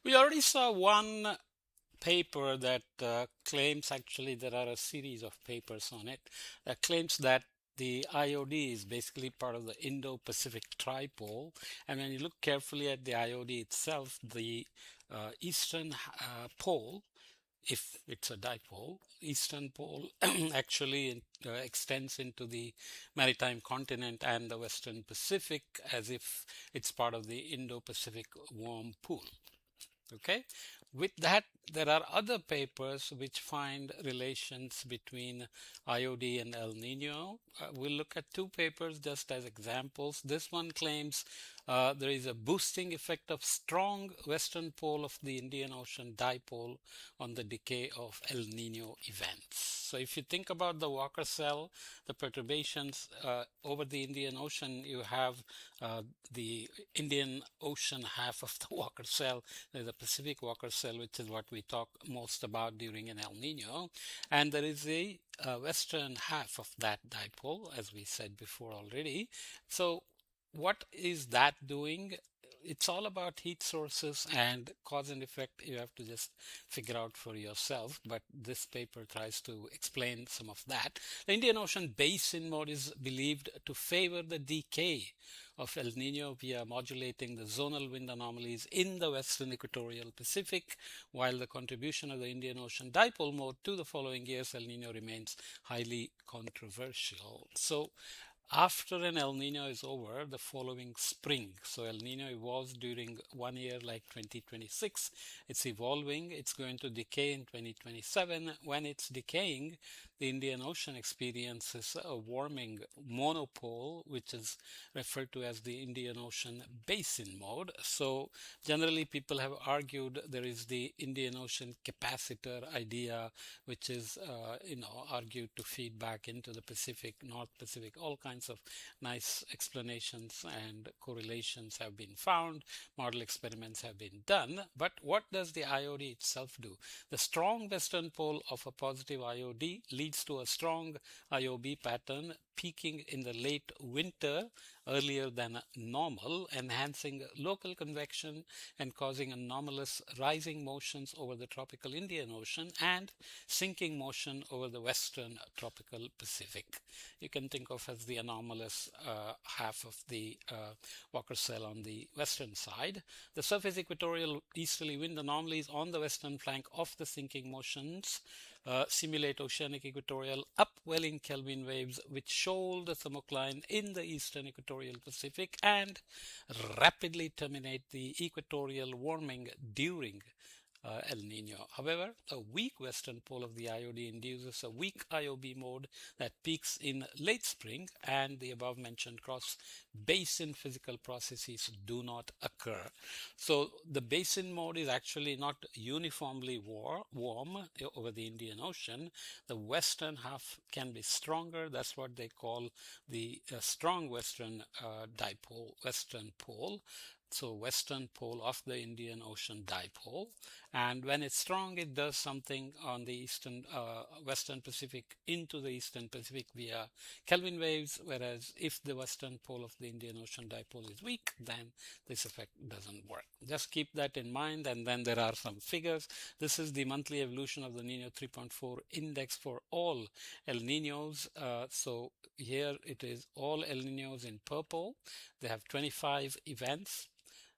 We already saw one paper that claims, actually there are a series of papers on it, that claims that the IOD is basically part of the Indo-Pacific tripole. And when you look carefully at the IOD itself, the eastern pole, if it's a dipole, eastern pole actually extends into the maritime continent and the western Pacific as if it's part of the Indo-Pacific warm pool. Okay. With that, there are other papers which find relations between IOD and El Nino. We'll look at two papers just as examples. This one claims there is a boosting effect of strong western pole of the Indian Ocean dipole on the decay of El Nino events. So if you think about the Walker cell, the perturbations over the Indian Ocean, you have the Indian Ocean half of the Walker cell. There's a Pacific Walker cell, which is what we talk most about during an El Nino. And there is a western half of that dipole, as we said before already. So what is that doing? It's all about heat sources and cause and effect. You have to just figure out for yourself, but this paper tries to explain some of that. The Indian Ocean basin mode is believed to favor the decay of El Nino via modulating the zonal wind anomalies in the western equatorial Pacific, while the contribution of the Indian Ocean dipole mode to the following years El Nino remains highly controversial. So after an El Nino is over, the following spring. So El Nino evolves during 1 year like 2026. It's evolving. It's going to decay in 2027. When it's decaying, the Indian Ocean experiences a warming monopole, which is referred to as the Indian Ocean basin mode. So generally people have argued there is the Indian Ocean capacitor idea, which is, argued to feed back into the Pacific, North Pacific. All kinds of nice explanations and correlations have been found. Model experiments have been done. But what does the IOD itself do? The strong western pole of a positive IOD leads to a strong IOB pattern peaking in the late winter earlier than normal, enhancing local convection and causing anomalous rising motions over the tropical Indian Ocean and sinking motion over the western tropical Pacific. You can think of as the anomalous half of the Walker cell on the western side. The surface equatorial easterly wind anomalies on the western flank of the sinking motions simulate oceanic equatorial upwelling Kelvin waves which shoal the thermocline in the eastern equatorial Pacific and rapidly terminate the equatorial warming during El Nino. However, a weak western pole of the IOD induces a weak IOB mode that peaks in late spring, and the above mentioned cross basin physical processes do not occur. So the basin mode is actually not uniformly warm over the Indian Ocean. The western half can be stronger. That's what they call the strong western dipole, western pole. So western pole of the Indian Ocean dipole, and when it's strong, it does something on the eastern western Pacific into the eastern Pacific via Kelvin waves, whereas if the western pole of the Indian Ocean dipole is weak, then this effect doesn't work. Just keep that in mind, and then there are some figures. This is the monthly evolution of the Niño 3.4 index for all El Niños. So here it is all El Niños in purple. They have 25 events.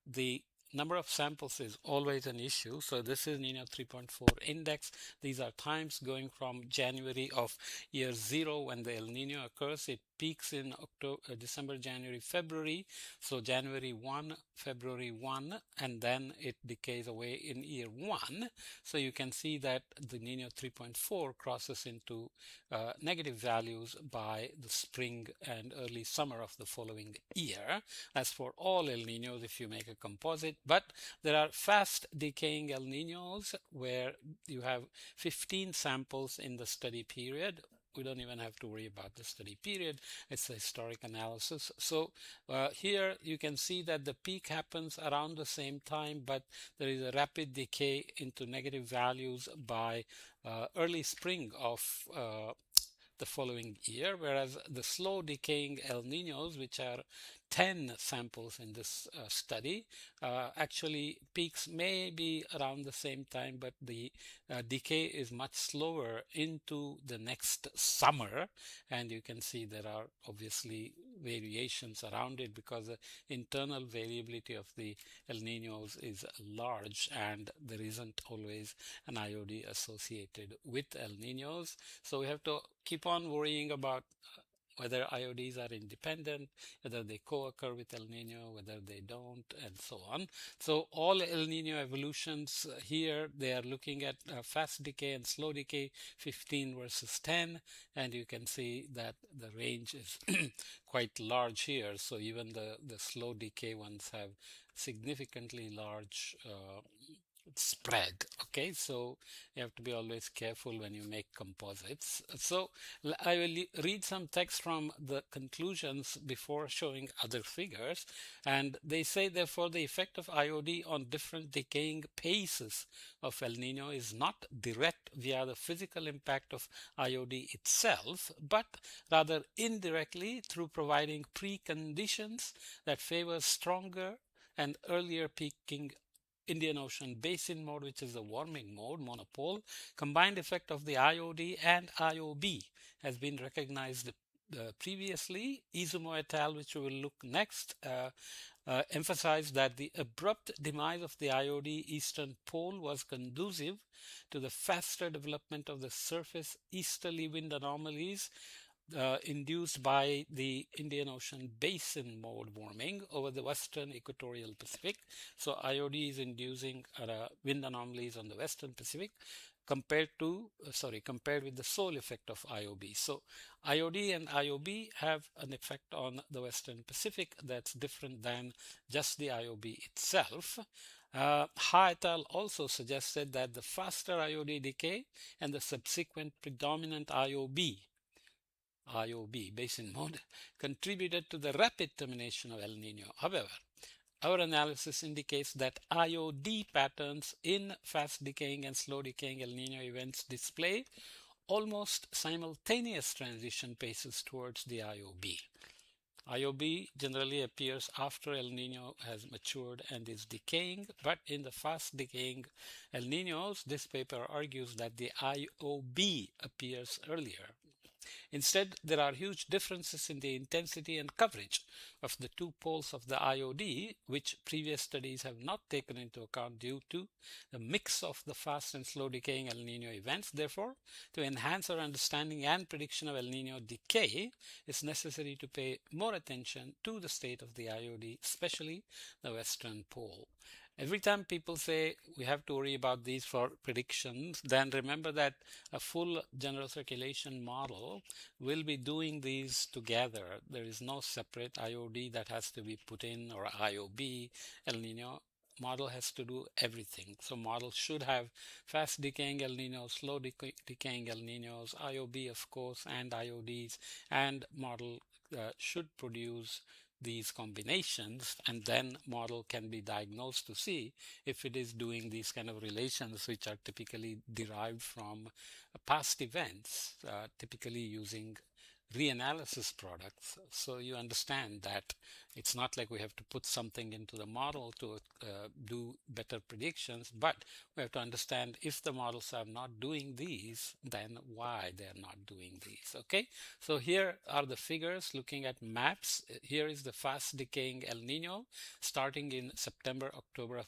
The number of samples is always an issue. So this is Niño 3.4 index. These are times going from January of year 0 when the El Nino occurs. It peaks in December, January, February. So January 1, February 1, and then it decays away in year 1. So you can see that the Niño 3.4 crosses into negative values by the spring and early summer of the following year. That's for all El Niños if you make a composite. But there are fast decaying El Niños where you have 15 samples in the study period. We don't even have to worry about the study period. It's a historic analysis. So here you can see that the peak happens around the same time, but there is a rapid decay into negative values by early spring of the following year, whereas the slow decaying El Niños, which are 10 samples in this study. Actually, peaks may be around the same time, but the decay is much slower into the next summer. And you can see there are obviously variations around it because the internal variability of the El Niños is large, and there isn't always an IOD associated with El Niños. So we have to keep on worrying about whether IODs are independent, whether they co-occur with El Nino, whether they don't, and so on. So all El Nino evolutions here, they are looking at fast decay and slow decay, 15 versus 10, and you can see that the range is quite large here. So even the slow decay ones have significantly large spread. Okay, so you have to be always careful when you make composites. So I will read some text from the conclusions before showing other figures, and they say therefore the effect of IOD on different decaying paces of El Nino is not direct via the physical impact of IOD itself, but rather indirectly through providing preconditions that favor stronger and earlier peaking Indian Ocean basin mode, which is the warming mode, monopole. Combined effect of the IOD and IOB has been recognized previously. Izumo et al., which we will look next, emphasized that the abrupt demise of the IOD eastern pole was conducive to the faster development of the surface easterly wind anomalies induced by the Indian Ocean basin mode warming over the western equatorial Pacific. So IOD is inducing wind anomalies on the western Pacific compared with the sole effect of IOB. So IOD and IOB have an effect on the western Pacific that's different than just the IOB itself. Ha et al. Also suggested that the faster IOD decay and the subsequent predominant IOB basin mode contributed to the rapid termination of El Nino. However, our analysis indicates that IOD patterns in fast decaying and slow decaying El Nino events display almost simultaneous transition paces towards the IOB. IOB generally appears after El Nino has matured and is decaying, but in the fast decaying El Ninos, this paper argues that the IOB appears earlier. Instead, there are huge differences in the intensity and coverage of the two poles of the IOD, which previous studies have not taken into account due to the mix of the fast and slow decaying El Nino events. Therefore, to enhance our understanding and prediction of El Nino decay, it's necessary to pay more attention to the state of the IOD, especially the western pole. Every time people say we have to worry about these for predictions, then remember that a full general circulation model will be doing these together. There is no separate IOD that has to be put in, or IOB. El Nino model has to do everything. So model should have fast decaying El Ninos, slow decaying El Ninos, IOB of course, and IODs, and model should produce these combinations, and then model can be diagnosed to see if it is doing these kind of relations which are typically derived from past events, typically using reanalysis products. So you understand that it's not like we have to put something into the model to do better predictions, but we have to understand if the models are not doing these, then why they're not doing these. Okay, so here are the figures looking at maps. Here is the fast decaying El Nino starting in September, October of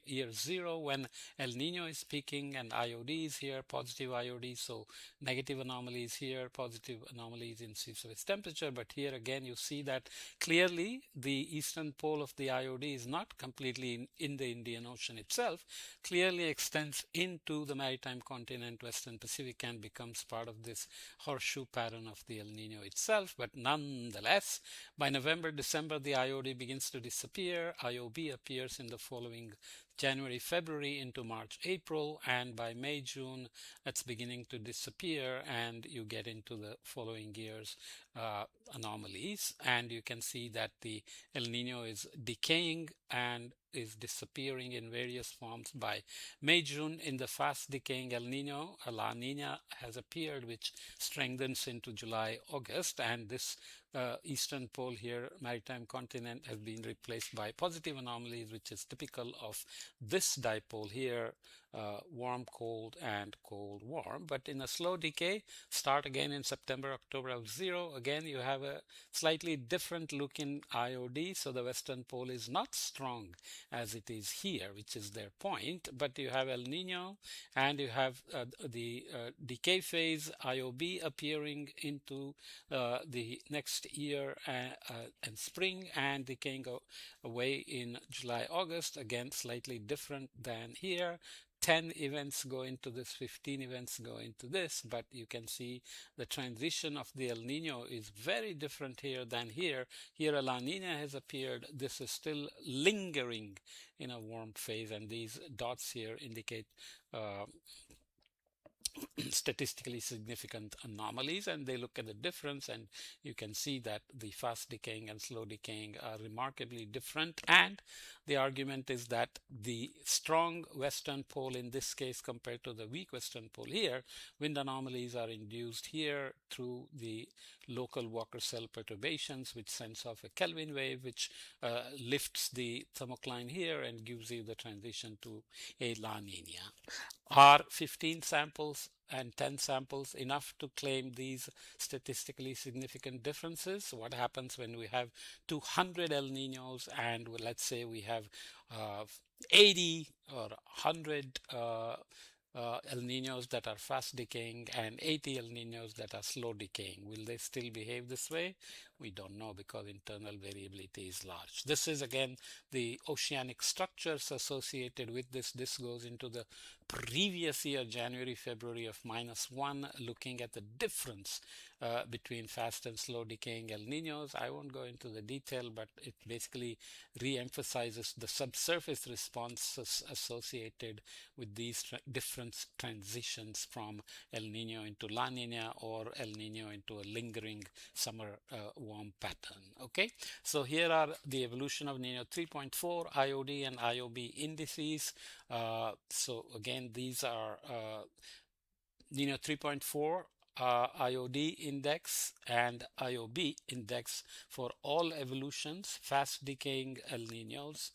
year 0 when El Nino is peaking, and IOD is here, positive IOD, so negative anomalies here, positive anomalies in sea surface temperature. But here again you see that clearly the eastern pole of the IOD is not completely in the Indian Ocean itself, clearly extends into the maritime continent, western Pacific, and becomes part of this horseshoe pattern of the El Nino itself. But nonetheless, by November, December, the IOD begins to disappear. IOB appears in the following January, February into March, April, and by May, June, it's beginning to disappear, and you get into the following year's anomalies. And you can see that the El Nino is decaying and is disappearing in various forms. By May, June, in the fast decaying El Nino, a La Nina has appeared, which strengthens into July, August, and this eastern pole here, maritime continent, has been replaced by positive anomalies, which is typical of this dipole here, warm, cold, and cold, warm. But in a slow decay, start again in September, October of 0. Again, you have a slightly different look in IOD. So the western pole is not strong as it is here, which is their point. But you have El Nino and you have the decay phase IOB appearing into the next year and spring, and decaying away in July, August. Again, slightly different than here. 10 events go into this, 15 events go into this, but you can see the transition of the El Nino is very different here than here. Here a La Nina has appeared. This is still lingering in a warm phase, and these dots here indicate statistically significant anomalies, and they look at the difference, and you can see that the fast decaying and slow decaying are remarkably different. And the argument is that the strong western pole in this case compared to the weak western pole here, wind anomalies are induced here through the local Walker cell perturbations, which sends off a Kelvin wave, which lifts the thermocline here and gives you the transition to a La Nina. Are 15 samples and 10 samples enough to claim these statistically significant differences? What happens when we have 200 El Ninos and let's say we have 80 or 100 El Ninos that are fast decaying and 80 El Ninos that are slow decaying? Will they still behave this way? We don't know because internal variability is large. This is again the oceanic structures associated with this. This goes into the previous year, January, February of -1, looking at the difference between fast and slow decaying El Ninos. I won't go into the detail, but it basically re-emphasizes the subsurface responses associated with these different transitions from El Nino into La Nina or El Nino into a lingering summer warm pattern. Okay, so here are the evolution of Nino 3.4, IOD and IOB indices. So again, these are Nino 3.4 IOD index and IOB index for all evolutions, fast decaying El Ninos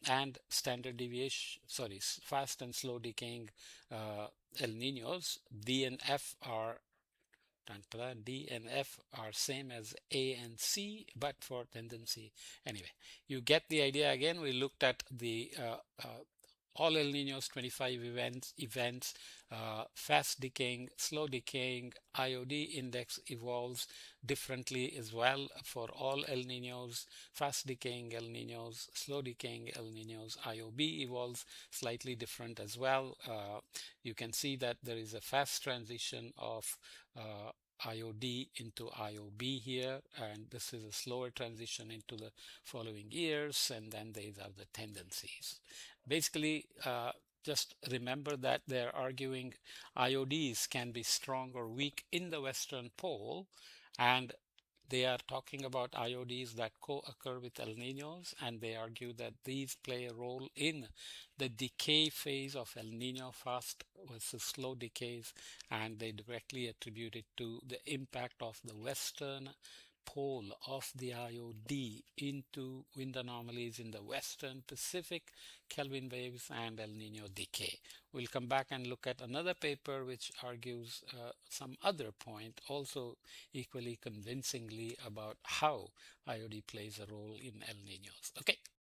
and standard deviation, sorry, fast and slow decaying El Ninos. D and F are same as A and C, but for tendency. Anyway, you get the idea. Again, we looked at the all El Ninos, 25 events, fast decaying, slow decaying, IOD index evolves differently as well for all El Ninos, fast decaying El Ninos, slow decaying El Ninos. IOB evolves slightly different as well. You can see that there is a fast transition of IOD into IOB here, and this is a slower transition into the following years, and then these are the tendencies. Basically, just remember that they're arguing IODs can be strong or weak in the western pole, and they are talking about IODs that co-occur with El Ninos, and they argue that these play a role in the decay phase of El Nino, fast versus slow decays, and they directly attribute it to the impact of the western pole of the IOD into wind anomalies in the western Pacific, Kelvin waves, and El Nino decay. We'll come back and look at another paper which argues some other point, also equally convincingly, about how IOD plays a role in El Ninos. Okay.